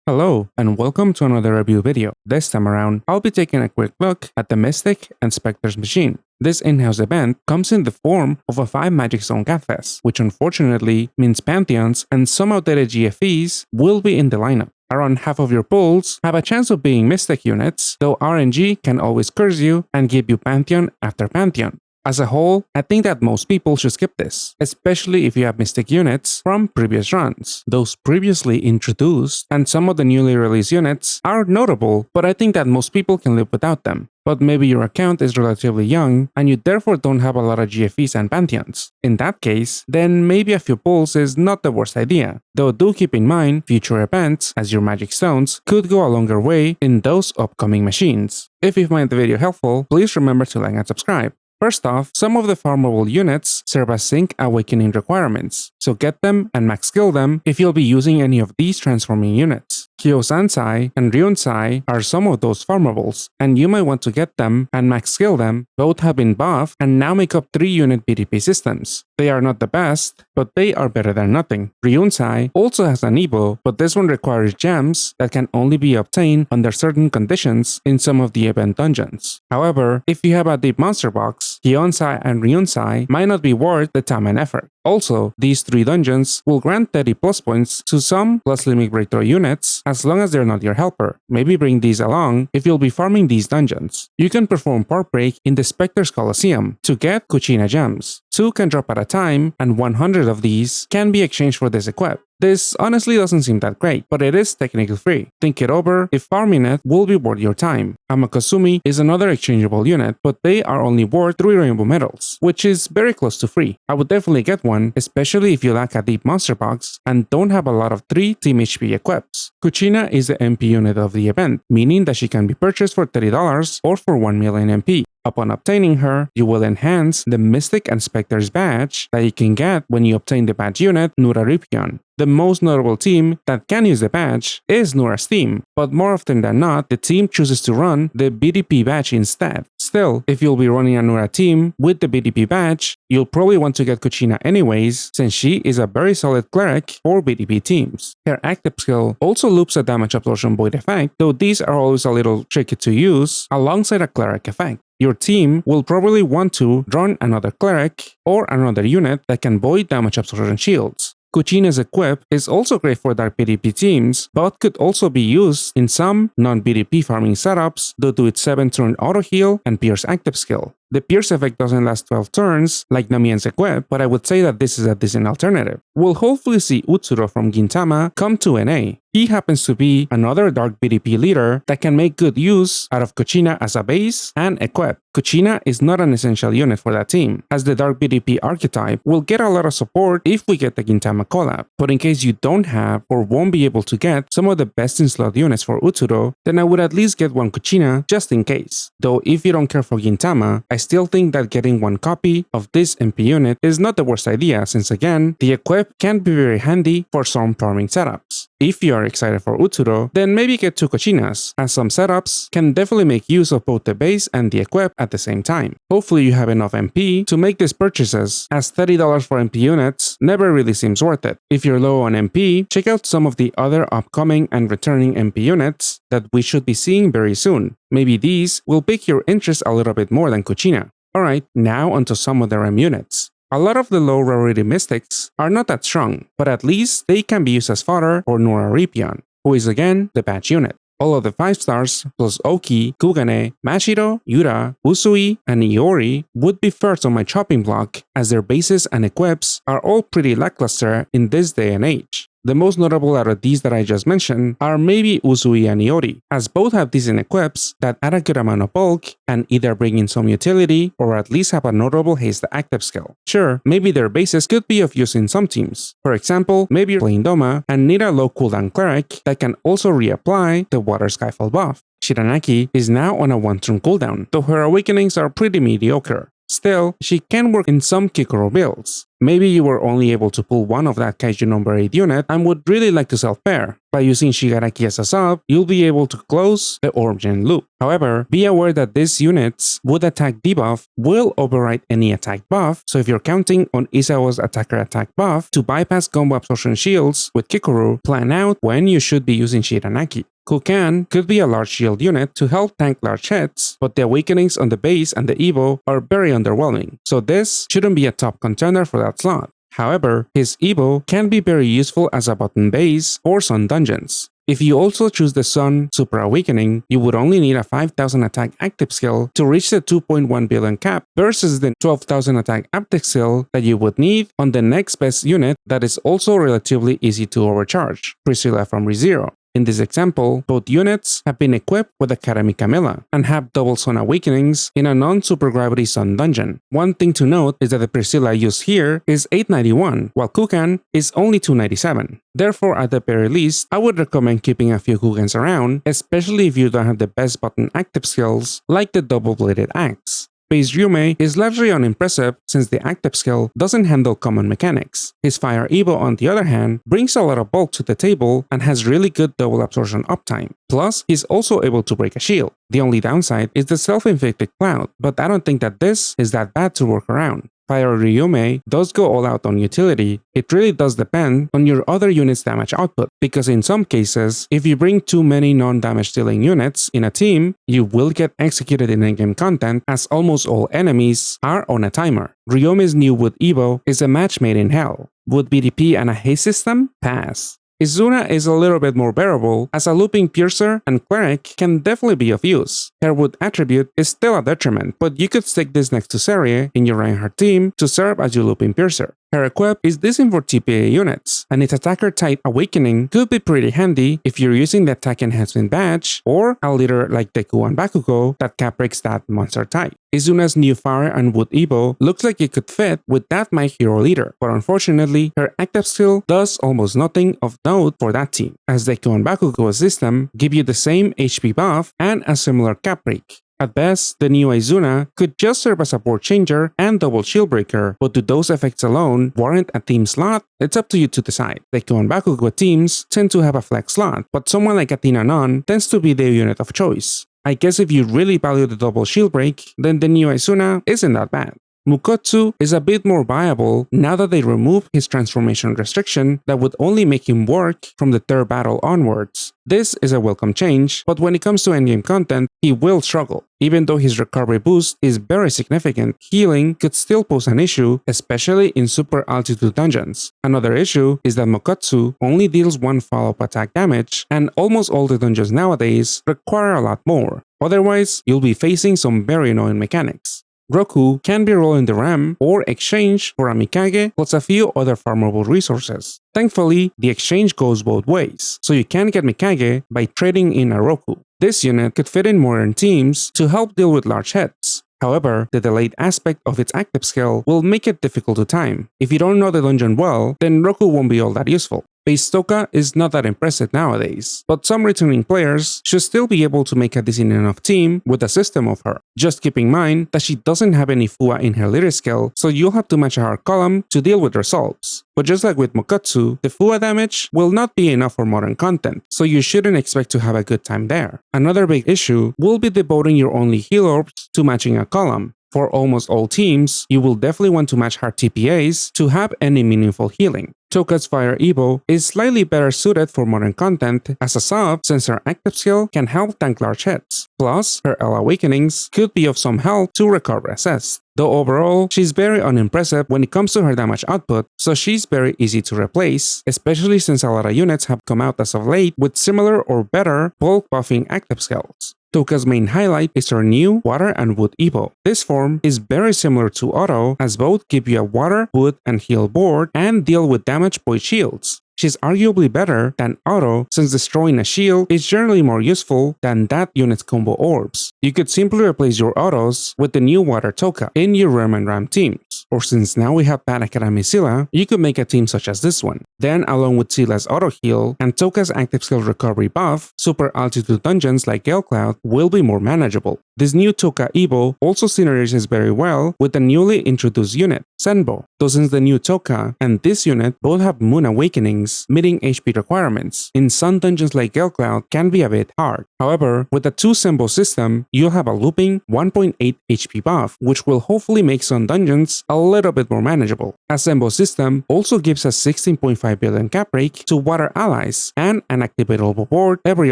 Hello, and welcome to another review video. This time around, I'll be taking a quick look at the Mystic and Spectres machine. This in-house event comes in the form of a 5 Magic Zone Gabfest, which unfortunately means Pantheons and some outdated GFEs will be in the lineup. Around half of your pulls have a chance of being Mystic units, though RNG can always curse you and give you Pantheon after Pantheon. As a whole, I think that most people should skip this, especially if you have Mystic units from previous runs. Those previously introduced and some of the newly released units are notable, but I think that most people can live without them. But maybe your account is relatively young and you therefore don't have a lot of GFEs and Pantheons. In that case, then maybe a few pulls is not the worst idea, though do keep in mind future events, as your Magic Stones could go a longer way in those upcoming machines. If you find the video helpful, please remember to like and subscribe. First off, some of the farmable units serve as sync awakening requirements, so get them and max skill them if you'll be using any of these transforming units. Kyo-Sansai and Ryunsai are some of those farmables, and you might want to get them and max skill them. Both have been buffed and now make up 3-unit BDP systems. They are not the best, but they are better than nothing. Ryunsai also has an Evo, but this one requires gems that can only be obtained under certain conditions in some of the event dungeons. However, if you have a deep monster box, Kyonsai and Ryunsai might not be worth the time and effort. Also, these 3 dungeons will grant 30 plus points to some plus limit breakthrough units as long as they're not your helper. Maybe bring these along if you'll be farming these dungeons. You can perform Part Break in the Spectres Coliseum to get Kuchina gems. 2 can drop at a time, and 100 of these can be exchanged for this equip. This honestly doesn't seem that great, but it is technically free. Think it over if farming it will be worth your time. Amakasumi is another exchangeable unit, but they are only worth 3 rainbow medals, which is very close to free. I would definitely get one, especially if you lack a deep monster box and don't have a lot of 3 team HP equips. Kuchina is the MP unit of the event, meaning that she can be purchased for $30 or for 1 million MP. Upon obtaining her, you will enhance the Mystic and Spectres badge that you can get when you obtain the badge unit Nurarihyon. The most notable team that can use the badge is Nura's team, but more often than not, the team chooses to run the BDP badge instead. Still, if you'll be running a Nura team with the BDP badge, you'll probably want to get Kuchina anyways, since she is a very solid cleric for BDP teams. Her active skill also loops a damage absorption void effect, though these are always a little tricky to use alongside a cleric effect. Your team will probably want to run another cleric or another unit that can void damage absorption shields. Kuchina's equip is also great for dark BDP teams, but could also be used in some non-BDP farming setups due to its 7-turn auto heal and Pierce active skill. The Pierce effect doesn't last 12 turns like Namien's equip, but I would say that this is a decent alternative. We'll hopefully see Utsuro from Gintama come to NA. He happens to be another dark BDP leader that can make good use out of Kuchina as a base and equip. Kuchina is not an essential unit for that team, as the dark BDP archetype will get a lot of support if we get the Gintama collab. But in case you don't have or won't be able to get some of the best in slot units for Utsuro, then I would at least get one Kuchina just in case. Though if you don't care for Gintama, I still think that getting one copy of this MP unit is not the worst idea, since again, the equip can be very handy for some farming setups. If you are excited for Utsuro, then maybe get 2 Kuchinas, as some setups can definitely make use of both the base and the equip at the same time. Hopefully you have enough MP to make these purchases, as $30 for MP units never really seems worth it. If you're low on MP, check out some of the other upcoming and returning MP units that we should be seeing very soon. Maybe these will pique your interest a little bit more than Kuchina. Alright, now onto some of the REM units. A lot of the low rarity mystics are not that strong, but at least they can be used as fodder for Nurarihyon, who is again the badge unit. All of the 5 stars plus Oki, Kugane, Mashiro, Yura, Usui, and Iori would be first on my chopping block, as their bases and equips are all pretty lackluster in this day and age. The most notable out of these that I just mentioned are maybe Usui and Iori, as both have decent equips that add a good amount of bulk and either bring in some utility or at least have a notable haste active skill. Sure, maybe their bases could be of use in some teams. For example, maybe you're playing Doma and need a low cooldown cleric that can also reapply the Water Skyfall buff. Shiranaki is now on a 1-turn cooldown, though her awakenings are pretty mediocre. Still, she can work in some Kikoro builds. Maybe you were only able to pull one of that Kaiju number 8 unit and would really like to self-pair. By using Shigaraki as a sub, you'll be able to close the origin loop. However, be aware that these units with attack debuff will override any attack buff, so if you're counting on Isao's attacker attack buff to bypass combo absorption shields with Kikoru, plan out when you should be using Shiranaki. Kukan could be a large shield unit to help tank large hits, but the awakenings on the base and the Evo are very underwhelming, so this shouldn't be a top contender for that slot. However, his Evo can be very useful as a button base for Sun dungeons. If you also choose the Sun Super Awakening, you would only need a 5000 attack active skill to reach the 2.1 billion cap versus the 12,000 attack active skill that you would need on the next best unit that is also relatively easy to overcharge, Priscilla from ReZero. In this example, both units have been equipped with Academy Camilla and have double Sun Awakenings in a non-super gravity Sun dungeon. One thing to note is that the Priscilla used here is 891, while Kukan is only 297. Therefore, at the very least, I would recommend keeping a few Kukans around, especially if you don't have the best button active skills like the double-bladed axe. Base Ryume is largely unimpressive since the active skill doesn't handle common mechanics. His Fire Evo, on the other hand, brings a lot of bulk to the table and has really good double absorption uptime. Plus, he's also able to break a shield. The only downside is the self-inflicted cloud, but I don't think that this is that bad to work around. Fire Ryume does go all out on utility. It really does depend on your other unit's damage output, because in some cases, if you bring too many non-damage dealing units in a team, you will get executed in in-game content as almost all enemies are on a timer. Ryume's new Wood Evo is a match made in hell. Wood BDP and a haste system? Pass. Izuna is a little bit more bearable, as a looping piercer and cleric can definitely be of use. Her wood attribute is still a detriment, but you could stick this next to Serie in your Reinhardt team to serve as your looping piercer. Her equip is decent for TPA units, and its attacker type Awakening could be pretty handy if you're using the attack enhancement badge or a leader like Deku and Bakugo that cap breaks that monster type. Izuna's new Fire and Wood Evo looks like it could fit with that My Hero leader, but unfortunately, her active skill does almost nothing of note for that team, as Deku and Bakugo's system give you the same HP buff and a similar cap break. At best, the new Izuna could just serve as a board changer and double shield breaker, but do those effects alone warrant a team slot? It's up to you to decide. Deku and Bakugo teams tend to have a flex slot, but someone like Athena Non tends to be their unit of choice. I guess if you really value the double shield break, then the new Izuna isn't that bad. Mukotsu is a bit more viable now that they remove his transformation restriction that would only make him work from the third battle onwards. This is a welcome change, but when it comes to endgame content, he will struggle. Even though his recovery boost is very significant, healing could still pose an issue, especially in super altitude dungeons. Another issue is that Mukotsu only deals one follow-up attack damage, and almost all the dungeons nowadays require a lot more. Otherwise, you'll be facing some very annoying mechanics. Roku can be rolled in the REM or exchange for a Mikage plus a few other farmable resources. Thankfully, the exchange goes both ways, so you can get Mikage by trading in a Roku. This unit could fit in modern teams to help deal with large hits. However, the delayed aspect of its active skill will make it difficult to time. If you don't know the dungeon well, then Roku won't be all that useful. Base Touka is not that impressive nowadays, but some returning players should still be able to make a decent enough team with a system of her. Just keep in mind that she doesn't have any Fua in her leader skill, so you'll have to match her column to deal with results. But just like with Mukotsu, the Fua damage will not be enough for modern content, so you shouldn't expect to have a good time there. Another big issue will be devoting your only heal orbs to matching a column. For almost all teams, you will definitely want to match her TPAs to have any meaningful healing. Touka's Fire Evo is slightly better suited for modern content as a sub since her active skill can help tank large hits. Plus, her L Awakenings could be of some help to recover assist. Though overall, she's very unimpressive when it comes to her damage output, so she's very easy to replace, especially since a lot of units have come out as of late with similar or better bulk buffing active skills. Touka's main highlight is her new Water and Wood Evo. This form is very similar to Auto, as both give you a water, wood, and heal board and deal with damage by shields. She's arguably better than Auto since destroying a shield is generally more useful than that unit's combo orbs. You could simply replace your Autos with the new Water Touka in your REM and RAM teams. Or since now we have Bad Academy Scylla, you could make a team such as this one. Then along with Scylla's Auto Heal and Touka's active skill recovery buff, super altitude dungeons like Gale Cloud will be more manageable. This new Touka Evo also synergizes very well with the newly introduced unit, Sembo. Though since the new Touka and this unit both have Moon Awakenings, meeting HP requirements in some dungeons like Cloud can be a bit hard. However, with the 2 Sembo system, you'll have a looping 1.8 HP buff, which will hopefully make some dungeons a little bit more manageable. A Sembo system also gives us 16.5 billion cap rake to water allies and an activatable board every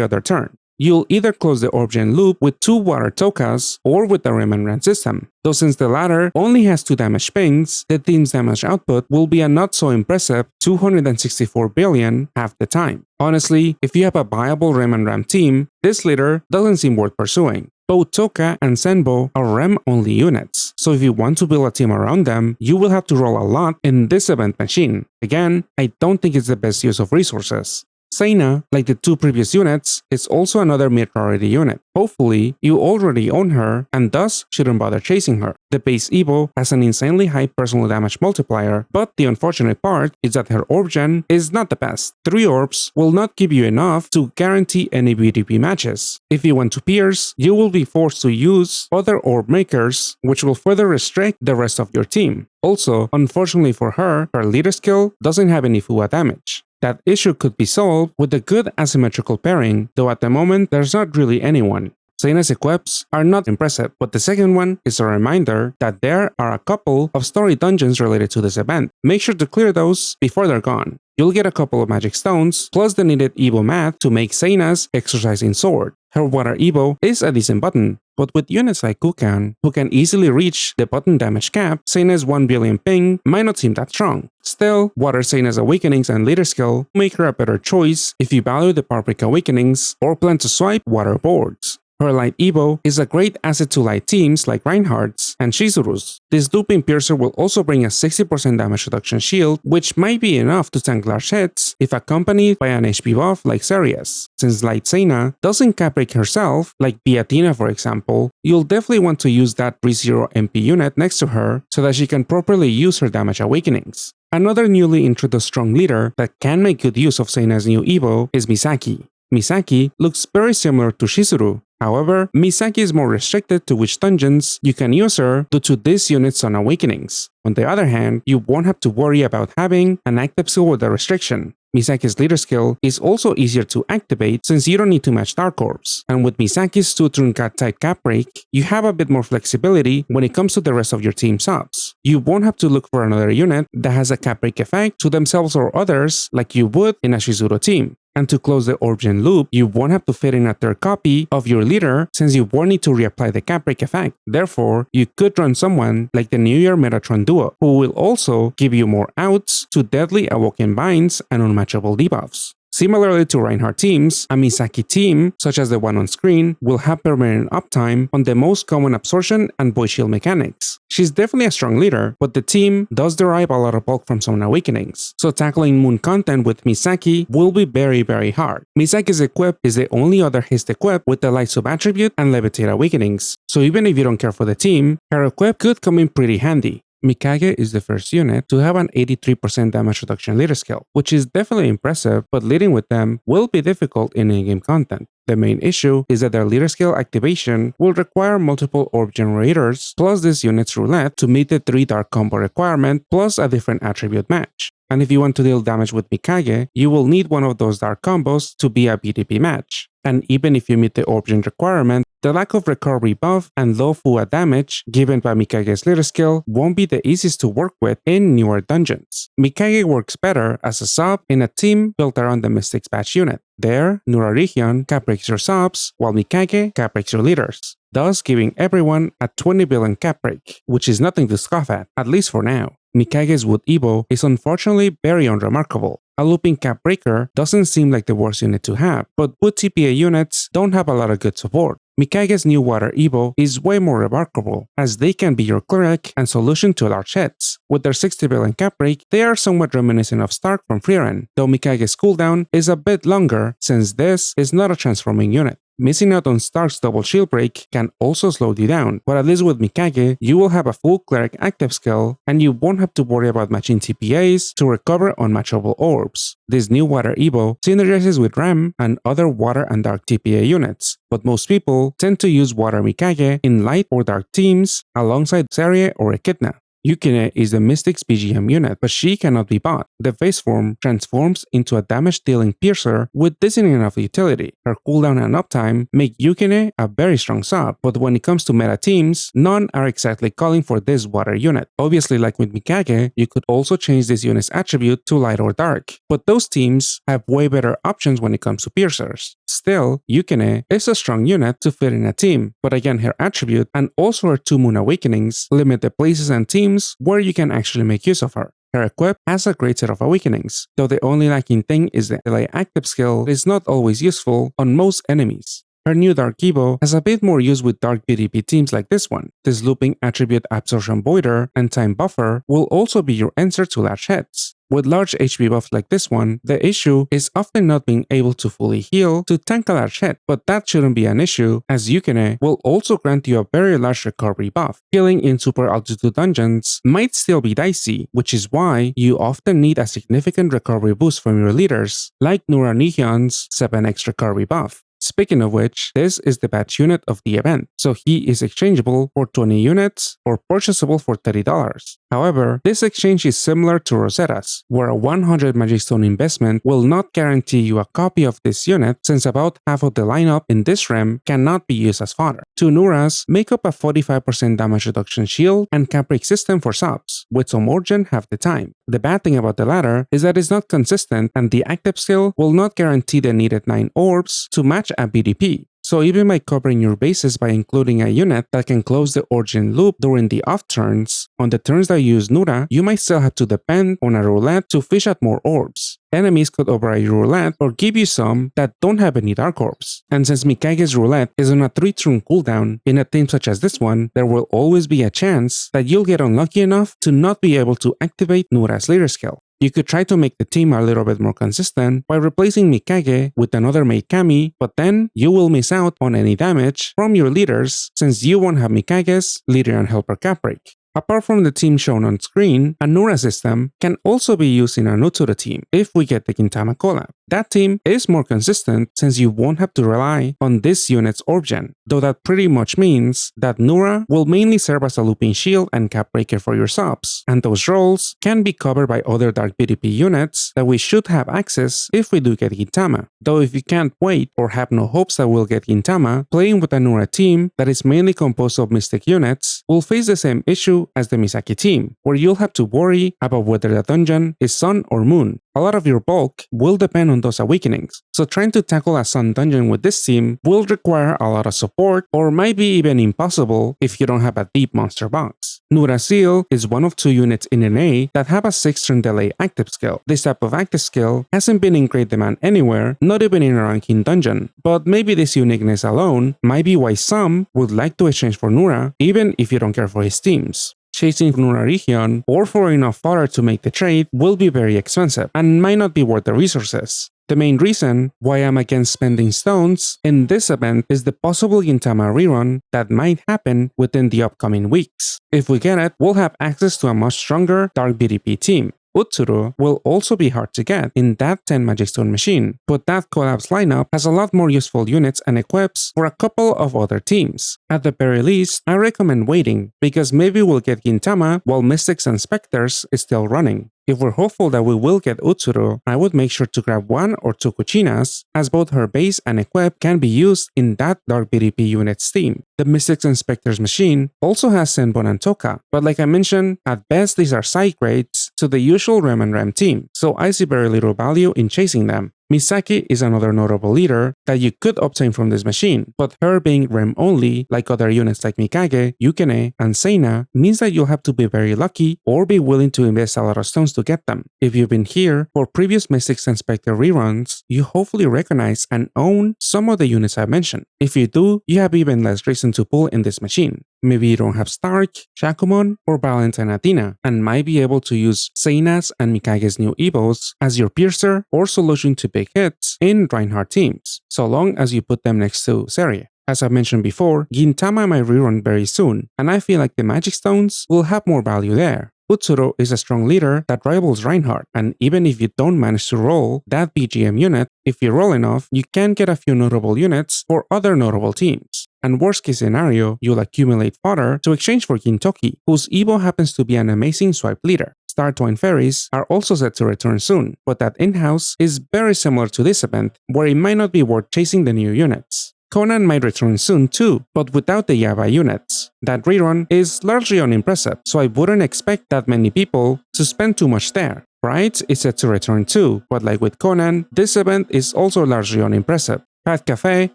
other turn. You'll either close the Orb-Gen loop with 2 water Toukas or with the REM and REM system. Though since the latter only has 2 damage pings, the team's damage output will be a not so impressive 264 billion half the time. Honestly, if you have a viable REM and REM team, this leader doesn't seem worth pursuing. Both Touka and Sembo are REM-only units, so if you want to build a team around them, you will have to roll a lot in this event machine. Again, I don't think it's the best use of resources. Seina, like the 2 previous units, is also another mid-priority unit. Hopefully, you already own her and thus shouldn't bother chasing her. The base Evo has an insanely high personal damage multiplier, but the unfortunate part is that her orb-gen is not the best. 3 orbs will not give you enough to guarantee any BDP matches. If you want to pierce, you will be forced to use other orb makers, which will further restrict the rest of your team. Also, unfortunately for her, her leader skill doesn't have any FUA damage. That issue could be solved with a good asymmetrical pairing, though at the moment there's not really anyone. Seina's equips are not impressive, but the second one is a reminder that there are a couple of story dungeons related to this event. Make sure to clear those before they're gone. You'll get a couple of magic stones, plus the needed Evo math to make Seina's exercising sword. Her water Evo is a decent button, but with units like Kukan, who can easily reach the button damage cap, Seina's 1 billion ping might not seem that strong. Still, water Seina's awakenings and leader skill make her a better choice if you value the Paprika awakenings or plan to swipe water boards. Her light Evo is a great asset to light teams like Reinhardt's and Shizuru's. This looping piercer will also bring a 60% damage reduction shield, which might be enough to tank large hits if accompanied by an HP buff like Serious. Since light Seina doesn't cap break herself, like Beatina for example, you'll definitely want to use that 3-0 MP unit next to her so that she can properly use her damage awakenings. Another newly introduced strong leader that can make good use of Seina's new Evo is Misaki. Misaki looks very similar to Shizuru. However, Misaki is more restricted to which dungeons you can use her due to this unit's on awakenings. On the other hand, you won't have to worry about having an active skill with a restriction. Misaki's leader skill is also easier to activate since you don't need to match Dark Orbs, and with Misaki's 2-turn cat type cap break, you have a bit more flexibility when it comes to the rest of your team subs. You won't have to look for another unit that has a cap break effect to themselves or others like you would in a Shizuru team. And to close the Orb-Gen loop, you won't have to fit in a third copy of your leader since you won't need to reapply the cap break effect. Therefore, you could run someone like the New Year Metatron duo, who will also give you more outs to deadly awoken binds and unmatchable debuffs. Similarly to Reinhardt teams, a Misaki team, such as the one on screen, will have permanent uptime on the most common absorption and void shield mechanics. She's definitely a strong leader, but the team does derive a lot of bulk from some awakenings, so tackling Moon content with Misaki will be very hard. Misaki's equip is the only other Hist equip with the light sub-attribute and levitate awakenings, so even if you don't care for the team, her equip could come in pretty handy. Mikage is the first unit to have an 83% damage reduction leader skill, which is definitely impressive, but leading with them will be difficult in in-game content. The main issue is that their leader skill activation will require multiple orb generators plus this unit's roulette to meet the 3 dark combo requirement plus a different attribute match. And if you want to deal damage with Mikage, you will need one of those dark combos to be a BDP match. And even if you meet the Orb-Gen requirement, the lack of recovery buff and low FUA damage given by Mikage's leader skill won't be the easiest to work with in newer dungeons. Mikage works better as a sub in a team built around the Mystics Patch unit. There, Nurarihyon cap breaks your subs, while Mikage cap breaks your leaders, thus giving everyone a 20 billion cap break, which is nothing to scoff at least for now. Mikage's Wood Evo is unfortunately very unremarkable. A looping cap breaker doesn't seem like the worst unit to have, but Wood TPA units don't have a lot of good support. Mikage's new Water Evo is way more remarkable, as they can be your cleric and solution to large hits. With their 60 billion cap break, they are somewhat reminiscent of Stark from Frieren, though Mikage's cooldown is a bit longer since this is not a transforming unit. Missing out on Stark's double shield break can also slow you down, but at least with Mikage, you will have a full cleric active skill, and you won't have to worry about matching TPAs to recover unmatchable orbs. This new water Evo synergizes with REM and other water and dark TPA units, but most people tend to use water Mikage in light or dark teams alongside Serie or Echidna. Yukine is the Mystic's BGM unit, but she cannot be bought. The face form transforms into a damage-dealing piercer with decent enough utility. Her cooldown and uptime make Yukine a very strong sub, but when it comes to meta teams, none are exactly calling for this water unit. Obviously, like with Mikage, you could also change this unit's attribute to light or dark, but those teams have way better options when it comes to piercers. Still, Yukine is a strong unit to fit in a team, but again her attribute and also her 2 Moon Awakenings limit the places and teams where you can actually make use of her. Her equip has a great set of awakenings, though the only lacking thing is the delay active skill is not always useful on most enemies. Her new Dark Evo has a bit more use with Dark BDP teams like this one. This looping attribute Absorption Voider and Time Buffer will also be your answer to large hits. With large HP buffs like this one, the issue is often not being able to fully heal to tank a large hit, but that shouldn't be an issue as Yukine will also grant you a very large recovery buff. Healing in super altitude dungeons might still be dicey, which is why you often need a significant recovery boost from your leaders, like Nurarihyon's 7x recovery buff. Speaking of which, this is the badge unit of the event, so he is exchangeable for 20 units or purchasable for $30. However, this exchange is similar to Rosetta's, where a 100 Magic Stone investment will not guarantee you a copy of this unit since about half of the lineup in this REM cannot be used as fodder. 2 Nuras make up a 45% damage reduction shield and can break system for subs, with some urgent half the time. The bad thing about the latter is that it's not consistent and the active skill will not guarantee the needed 9 orbs to match a BDP. So even by covering your bases by including a unit that can close the origin loop during the off turns, on the turns that you use Nura, you might still have to depend on a roulette to fish out more orbs. Enemies could override your roulette or give you some that don't have any dark orbs. And since Mikage's roulette is on a 3-turn cooldown, in a team such as this one, there will always be a chance that you'll get unlucky enough to not be able to activate Nura's leader skill. You could try to make the team a little bit more consistent by replacing Mikage with another maid Kami, but then you will miss out on any damage from your leaders since you won't have Mikage's leader and helper cap break. Apart from the team shown on screen, a Nura system can also be used in a Nutsuru team if we get the Gintama collab. That team is more consistent since you won't have to rely on this unit's orb-gen, though that pretty much means that Nura will mainly serve as a looping shield and cap breaker for your subs, and those roles can be covered by other Dark BDP units that we should have access if we do get Gintama. Though if you can't wait or have no hopes that we'll get Gintama, playing with a Nura team that is mainly composed of Mystic units will face the same issue as the Misaki team, where you'll have to worry about whether the dungeon is sun or moon. A lot of your bulk will depend on those awakenings, so trying to tackle a sun dungeon with this team will require a lot of support or might be even impossible if you don't have a deep monster box. Nura Seal is one of 2 units in NA that have a 6-turn delay active skill. This type of active skill hasn't been in great demand anywhere, not even in a ranking dungeon, but maybe this uniqueness alone might be why some would like to exchange for Nura even if you don't care for his teams. Chasing Nurarihyon or for enough fodder to make the trade will be very expensive and might not be worth the resources. The main reason why I'm against spending stones in this event is the possible Gintama rerun that might happen within the upcoming weeks. If we get it, we'll have access to a much stronger Dark BDP team. Utsuru will also be hard to get in that 10 Magic Stone machine, but that collabs lineup has a lot more useful units and equips for a couple of other teams. At the very least, I recommend waiting, because maybe we'll get Gintama while Mystics and Spectres is still running. If we're hopeful that we will get Utsuru, I would make sure to grab 1 or 2 Kuchinas, as both her base and equip can be used in that Dark BDP unit's team. The Mystics and Spectres machine also has Sembo and Touka, but like I mentioned, at best these are side grades to the usual REM and REM team, so I see very little value in chasing them. Misaki is another notable leader that you could obtain from this machine, but her being REM only, like other units like Mikage, Yukine, and Seina, means that you'll have to be very lucky or be willing to invest a lot of stones to get them. If you've been here for previous Mystics and Spectre reruns, you hopefully recognize and own some of the units I mentioned. If you do, you have even less reason to pull in this machine. maybe you don't have Stark, Shakumon, or Valentine Athena, and might be able to use Seina's and Mikage's new Evos as your piercer or solution to big hits in Reinhardt teams, so long as you put them next to Serie. As I've mentioned before, Gintama might rerun very soon, and I feel like the Magic Stones will have more value there. Utsuro is a strong leader that rivals Reinhardt, and even if you don't manage to roll that BGM unit, if you roll enough, you can get a few notable units for other notable teams. And worst case scenario, you'll accumulate fodder to exchange for Gintoki, whose Evo happens to be an amazing swipe leader. Star Twine Fairies are also set to return soon, but that in-house is very similar to this event, where it might not be worth chasing the new units. Conan might return soon too, but without the Yaba units. That rerun is largely unimpressive, so I wouldn't expect that many people to spend too much there. Bright is set to return too, but like with Conan, this event is also largely unimpressive. Pat Cafe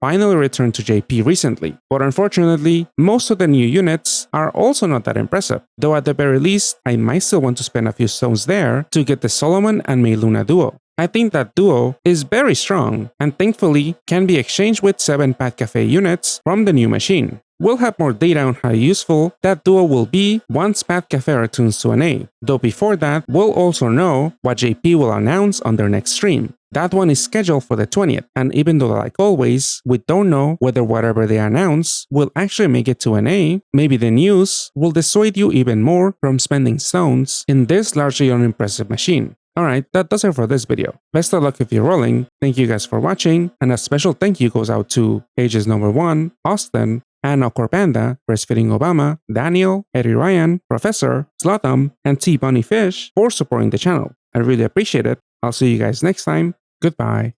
finally returned to JP recently, but unfortunately, most of the new units are also not that impressive, though at the very least, I might still want to spend a few stones there to get the Solomon and Mei Luna duo. I think that duo is very strong, and thankfully can be exchanged with 7 Pat Cafe units from the new machine. We'll have more data on how useful that duo will be once Pat Cafe returns to an A, though before that, we'll also know what JP will announce on their next stream. That one is scheduled for the 20th, and even though like always, we don't know whether whatever they announce will actually make it to an A, maybe the news will dissuade you even more from spending stones in this largely unimpressive machine. Alright, that does it for this video. Best of luck if you're rolling, thank you guys for watching, and a special thank you goes out to Ages Number 1, Austin, Anna Corpanda, Breastfeeding Obama, Daniel, Eddie Ryan, Professor, Slotham, and T Bunny Fish for supporting the channel. I really appreciate it. I'll see you guys next time. Goodbye.